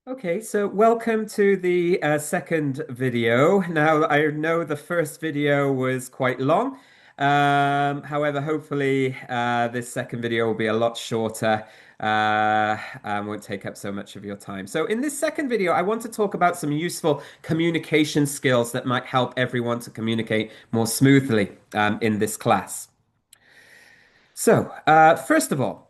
Okay, so welcome to the second video. Now, I know the first video was quite long. However, hopefully, this second video will be a lot shorter and won't take up so much of your time. So, in this second video, I want to talk about some useful communication skills that might help everyone to communicate more smoothly in this class. So, first of all,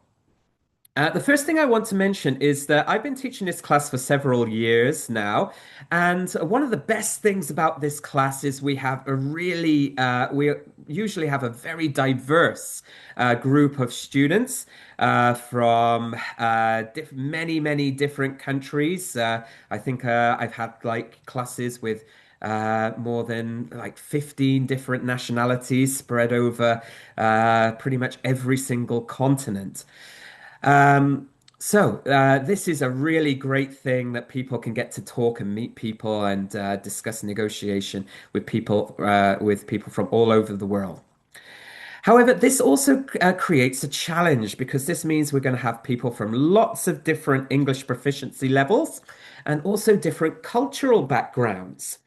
the first thing I want to mention is that I've been teaching this class for several years now, and one of the best things about this class is we usually have a very diverse group of students from many different countries. I think I've had like classes with more than like 15 different nationalities spread over pretty much every single continent. This is a really great thing that people can get to talk and meet people and discuss negotiation with people from all over the world. However, this also creates a challenge because this means we're going to have people from lots of different English proficiency levels and also different cultural backgrounds.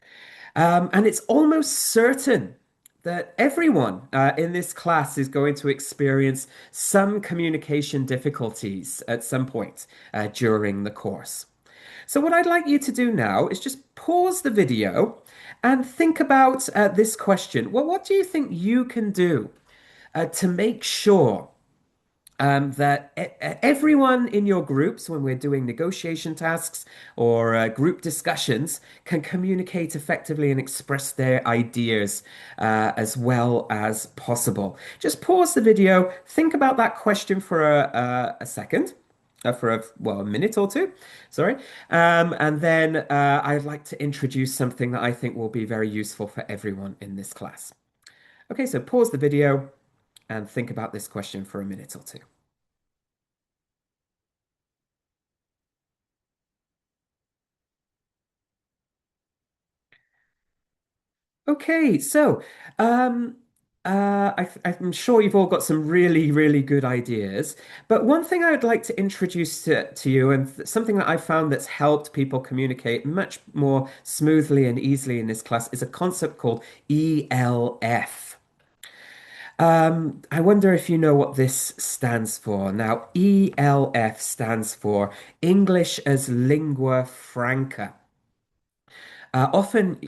And it's almost certain that everyone in this class is going to experience some communication difficulties at some point during the course. So, what I'd like you to do now is just pause the video and think about this question. Well, what do you think you can do to make sure that everyone in your groups, when we're doing negotiation tasks or group discussions, can communicate effectively and express their ideas as well as possible? Just pause the video, think about that question for a second. A minute or two, sorry. And then I'd like to introduce something that I think will be very useful for everyone in this class. Okay, so pause the video and think about this question for a minute or two. Okay, so um, I'm sure you've all got some really good ideas. But one thing I would like to introduce to you, and something that I found that's helped people communicate much more smoothly and easily in this class, is a concept called ELF. I wonder if you know what this stands for. Now, ELF stands for English as Lingua Franca. Often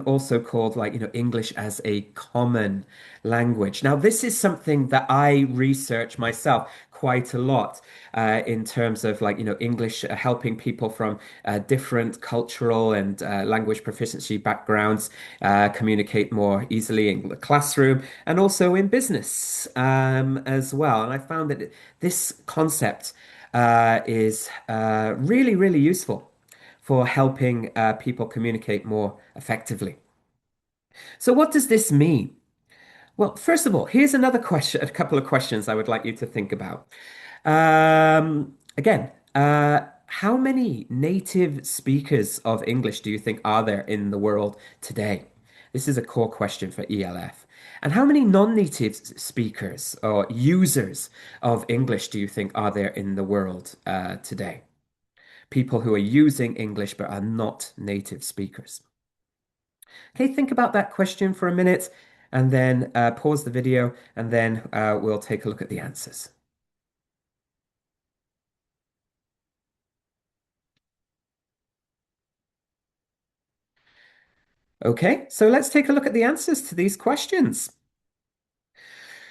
also called like, English as a common language. Now, this is something that I research myself quite a lot in terms of like, English helping people from different cultural and language proficiency backgrounds communicate more easily in the classroom and also in business as well. And I found that this concept is really useful for helping people communicate more effectively. So, what does this mean? Well, first of all, here's another question, a couple of questions I would like you to think about. Again, how many native speakers of English do you think are there in the world today? This is a core question for ELF. And how many non-native speakers or users of English do you think are there in the world today? People who are using English but are not native speakers. Okay, think about that question for a minute and then pause the video and then we'll take a look at the answers. Okay, so let's take a look at the answers to these questions.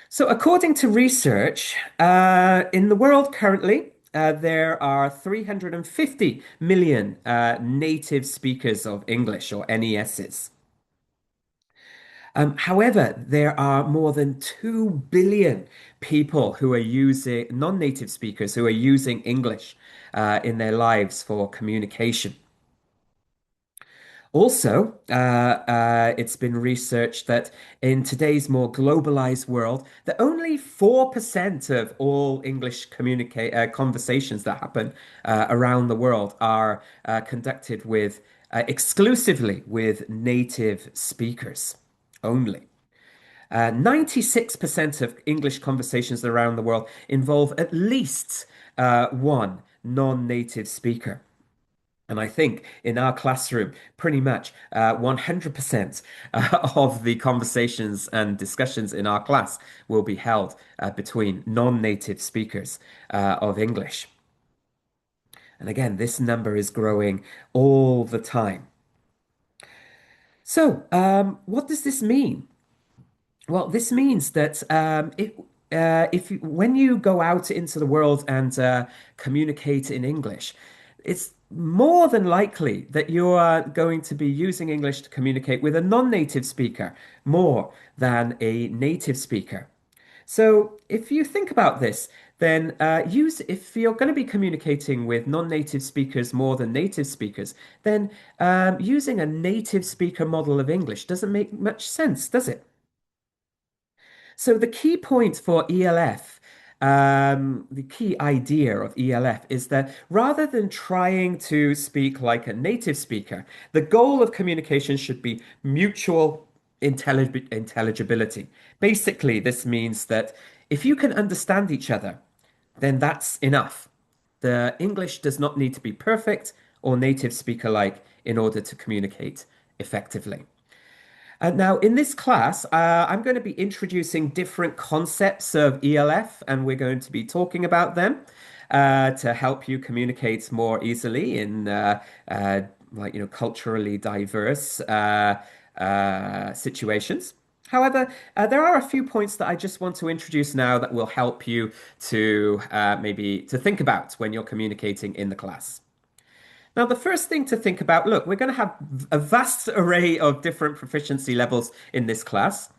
So, according to research, in the world currently, there are 350 million native speakers of English or NESs. However, there are more than 2 billion people who are using non-native speakers who are using English in their lives for communication. Also, it's been researched that in today's more globalized world, that only 4% of all English conversations that happen around the world are conducted with exclusively with native speakers only. 96% of English conversations around the world involve at least one non-native speaker. And I think in our classroom, pretty much 100% of the conversations and discussions in our class will be held between non-native speakers of English. And again, this number is growing all the time. So, what does this mean? Well, this means that when you go out into the world and communicate in English, it's more than likely that you are going to be using English to communicate with a non-native speaker more than a native speaker. So, if you think about this, then if you're going to be communicating with non-native speakers more than native speakers, then using a native speaker model of English doesn't make much sense, does it? So the key point for ELF, the key idea of ELF is that rather than trying to speak like a native speaker, the goal of communication should be mutual intelligibility. Basically, this means that if you can understand each other, then that's enough. The English does not need to be perfect or native speaker like in order to communicate effectively. Now, in this class, I'm going to be introducing different concepts of ELF, and we're going to be talking about them to help you communicate more easily in culturally diverse situations. However, there are a few points that I just want to introduce now that will help you to maybe to think about when you're communicating in the class. Now, the first thing to think about, look, we're going to have a vast array of different proficiency levels in this class.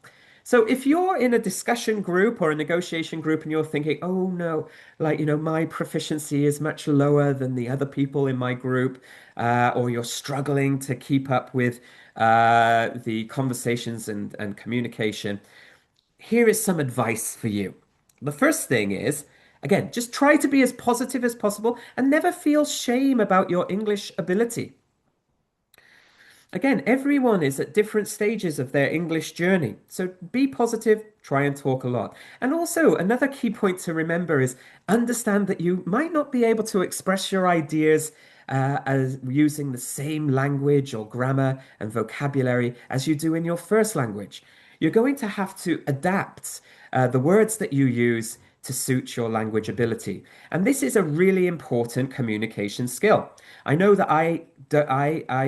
So if you're in a discussion group or a negotiation group and you're thinking, oh no, my proficiency is much lower than the other people in my group, or you're struggling to keep up with the conversations and communication, here is some advice for you. The first thing is, again, just try to be as positive as possible and never feel shame about your English ability. Again, everyone is at different stages of their English journey. So be positive, try and talk a lot. And also, another key point to remember is understand that you might not be able to express your ideas as using the same language or grammar and vocabulary as you do in your first language. You're going to have to adapt the words that you use to suit your language ability. And this is a really important communication skill. I know that I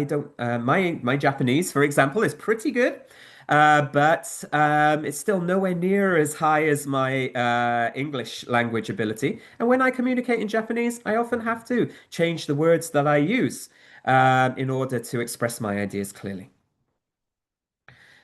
don't my Japanese, for example, is pretty good. But it's still nowhere near as high as my English language ability. And when I communicate in Japanese, I often have to change the words that I use in order to express my ideas clearly.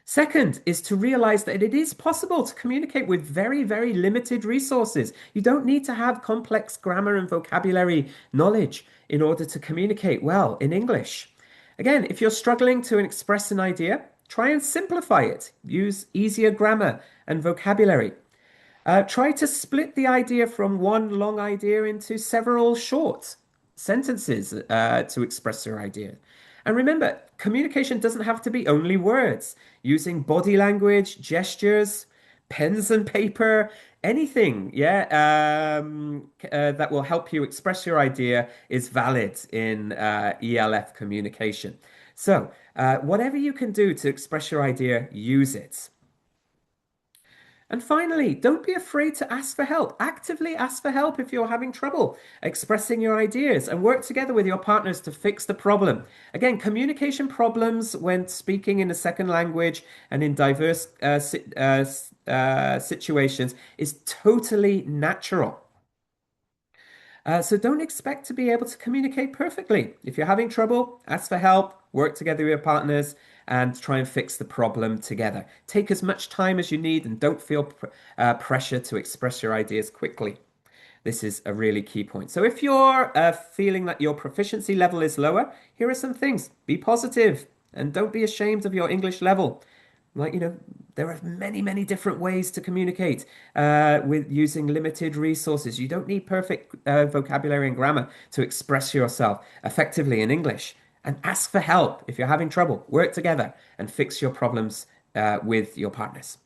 Second is to realize that it is possible to communicate with very, very limited resources. You don't need to have complex grammar and vocabulary knowledge in order to communicate well in English. Again, if you're struggling to express an idea, try and simplify it. Use easier grammar and vocabulary. Try to split the idea from one long idea into several short sentences to express your idea. And remember, communication doesn't have to be only words. Using body language, gestures, pens and paper, anything, that will help you express your idea is valid in ELF communication. So, whatever you can do to express your idea, use it. And finally, don't be afraid to ask for help. Actively ask for help if you're having trouble expressing your ideas and work together with your partners to fix the problem. Again, communication problems when speaking in a second language and in diverse situations is totally natural. So don't expect to be able to communicate perfectly. If you're having trouble, ask for help, work together with your partners, and try and fix the problem together. Take as much time as you need and don't feel pressure to express your ideas quickly. This is a really key point. So if you're feeling that your proficiency level is lower, here are some things. Be positive and don't be ashamed of your English level. There are many, many different ways to communicate with using limited resources. You don't need perfect vocabulary and grammar to express yourself effectively in English. And ask for help if you're having trouble. Work together and fix your problems with your partners.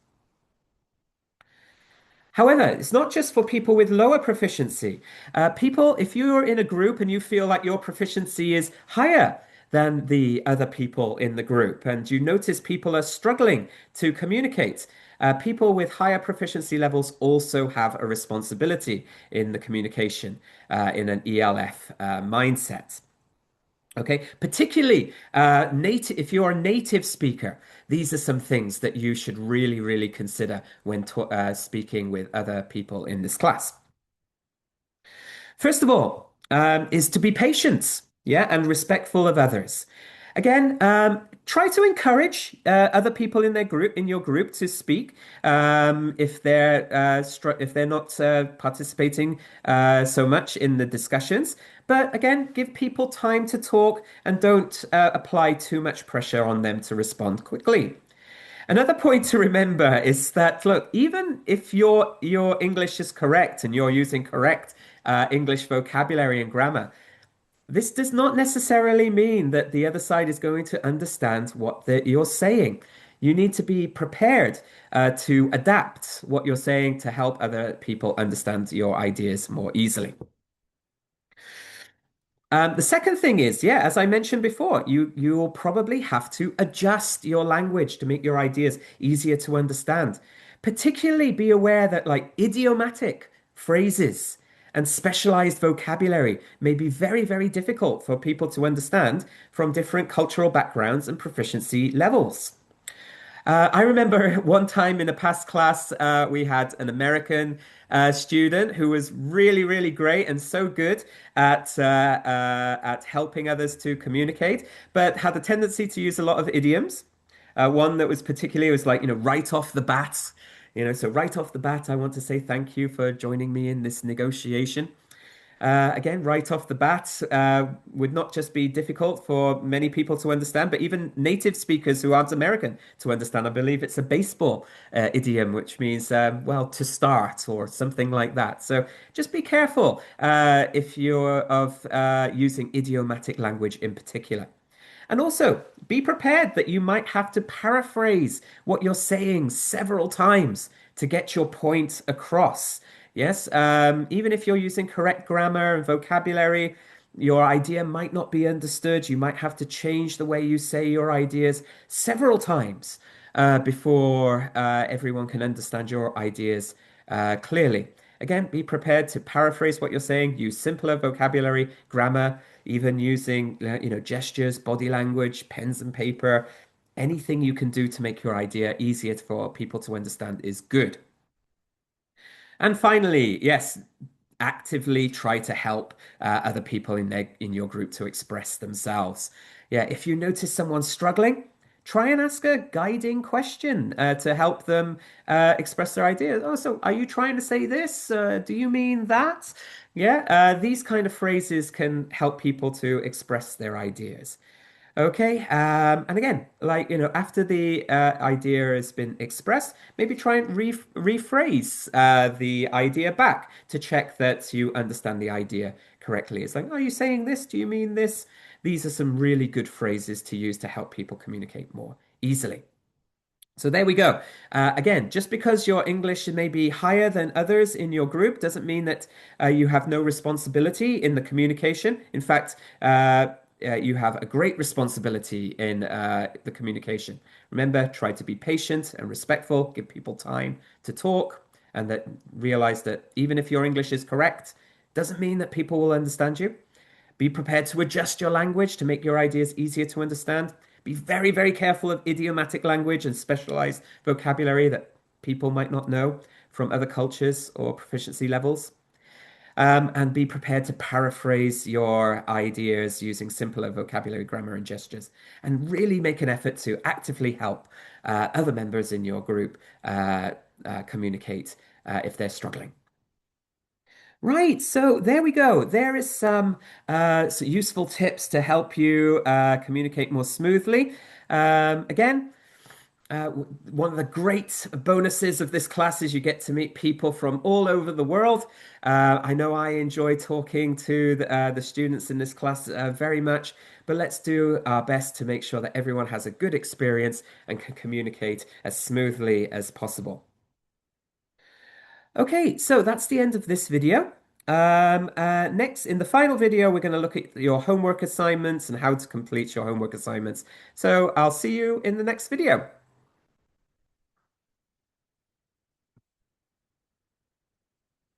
However, it's not just for people with lower proficiency. People, if you're in a group and you feel like your proficiency is higher than the other people in the group, and you notice people are struggling to communicate, people with higher proficiency levels also have a responsibility in the communication in an ELF mindset. Okay, particularly native. If you're a native speaker, these are some things that you should really, really consider when speaking with other people in this class. First of all, is to be patient, yeah, and respectful of others. Again, try to encourage other people in their group, in your group, to speak if if they're not participating so much in the discussions. But again, give people time to talk and don't apply too much pressure on them to respond quickly. Another point to remember is that, look, even if your English is correct and you're using correct English vocabulary and grammar, this does not necessarily mean that the other side is going to understand what you're saying. You need to be prepared to adapt what you're saying to help other people understand your ideas more easily. The second thing is, yeah, as I mentioned before, you'll probably have to adjust your language to make your ideas easier to understand. Particularly be aware that like idiomatic phrases and specialized vocabulary may be very, very difficult for people to understand from different cultural backgrounds and proficiency levels. I remember one time in a past class, we had an American student who was really, really great and so good at helping others to communicate, but had a tendency to use a lot of idioms. One that was particularly was like, right off the bat, so right off the bat, I want to say thank you for joining me in this negotiation. Again, right off the bat, would not just be difficult for many people to understand, but even native speakers who aren't American to understand. I believe it's a baseball idiom, which means, well, to start or something like that. So just be careful if you're of using idiomatic language in particular. And also be prepared that you might have to paraphrase what you're saying several times to get your point across. Yes, even if you're using correct grammar and vocabulary, your idea might not be understood. You might have to change the way you say your ideas several times before everyone can understand your ideas clearly. Again, be prepared to paraphrase what you're saying, use simpler vocabulary, grammar, even using gestures, body language, pens and paper. Anything you can do to make your idea easier for people to understand is good. And finally, yes, actively try to help other people in your group to express themselves. Yeah, if you notice someone struggling, try and ask a guiding question to help them express their ideas. Oh, so are you trying to say this? Do you mean that? Yeah, these kind of phrases can help people to express their ideas. Okay, and again, like after the idea has been expressed, maybe try and rephrase the idea back to check that you understand the idea correctly. It's like, are you saying this? Do you mean this? These are some really good phrases to use to help people communicate more easily. So there we go. Again, just because your English may be higher than others in your group doesn't mean that you have no responsibility in the communication. In fact, you have a great responsibility in the communication. Remember, try to be patient and respectful, give people time to talk, and that realize that even if your English is correct, doesn't mean that people will understand you. Be prepared to adjust your language to make your ideas easier to understand. Be very, very careful of idiomatic language and specialized vocabulary that people might not know from other cultures or proficiency levels. And be prepared to paraphrase your ideas using simpler vocabulary, grammar, and gestures. And really make an effort to actively help other members in your group communicate if they're struggling. Right, so there we go. There is some useful tips to help you communicate more smoothly. Again, one of the great bonuses of this class is you get to meet people from all over the world. I know I enjoy talking to the students in this class very much, but let's do our best to make sure that everyone has a good experience and can communicate as smoothly as possible. Okay, so that's the end of this video. Next, in the final video, we're going to look at your homework assignments and how to complete your homework assignments. So I'll see you in the next video.